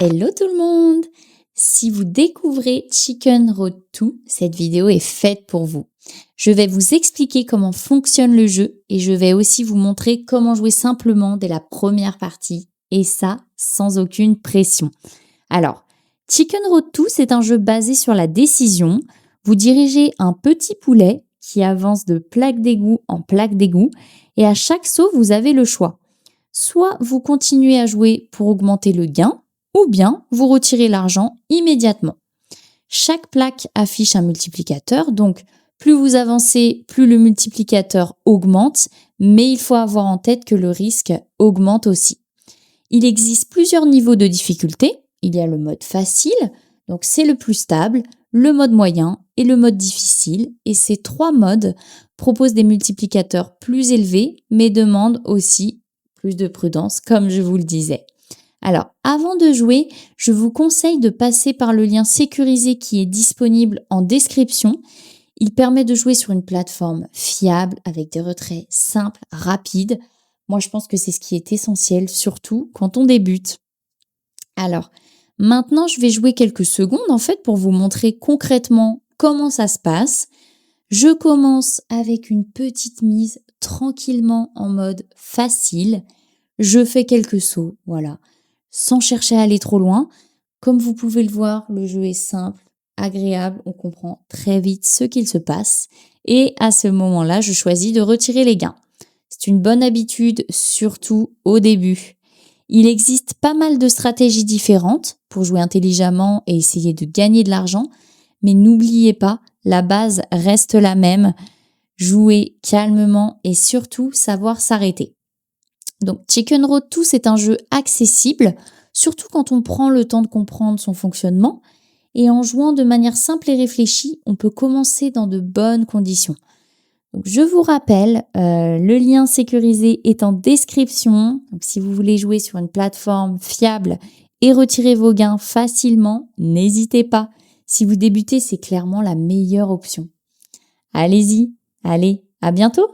Hello tout le monde! Si vous découvrez Chicken Road 2, cette vidéo est faite pour vous. Je vais vous expliquer comment fonctionne le jeu et je vais aussi vous montrer comment jouer simplement dès la première partie et ça sans aucune pression. Alors, Chicken Road 2, c'est un jeu basé sur la décision. Vous dirigez un petit poulet qui avance de plaque d'égout en plaque d'égout et à chaque saut, vous avez le choix. Soit vous continuez à jouer pour augmenter le gain, ou bien vous retirez l'argent immédiatement. Chaque plaque affiche un multiplicateur, donc plus vous avancez, plus le multiplicateur augmente, mais il faut avoir en tête que le risque augmente aussi. Il existe plusieurs niveaux de difficulté. Il y a le mode facile, donc c'est le plus stable, le mode moyen et le mode difficile. Et ces trois modes proposent des multiplicateurs plus élevés, mais demandent aussi plus de prudence, comme je vous le disais. Alors, avant de jouer, je vous conseille de passer par le lien sécurisé qui est disponible en description. Il permet de jouer sur une plateforme fiable avec des retraits simples, rapides. Moi, je pense que c'est ce qui est essentiel, surtout quand on débute. Alors, maintenant, je vais jouer quelques secondes en fait pour vous montrer concrètement comment ça se passe. Je commence avec une petite mise tranquillement en mode facile. Je fais quelques sauts, voilà, sans chercher à aller trop loin. Comme vous pouvez le voir, le jeu est simple, agréable, on comprend très vite ce qu'il se passe. Et à ce moment-là, je choisis de retirer les gains. C'est une bonne habitude, surtout au début. Il existe pas mal de stratégies différentes pour jouer intelligemment et essayer de gagner de l'argent. Mais n'oubliez pas, la base reste la même. Jouer calmement et surtout savoir s'arrêter. Donc Chicken Road 2, c'est un jeu accessible, surtout quand on prend le temps de comprendre son fonctionnement. Et en jouant de manière simple et réfléchie, on peut commencer dans de bonnes conditions. Donc je vous rappelle, le lien sécurisé est en description. Donc si vous voulez jouer sur une plateforme fiable et retirer vos gains facilement, n'hésitez pas. Si vous débutez, c'est clairement la meilleure option. Allez-y, allez, à bientôt!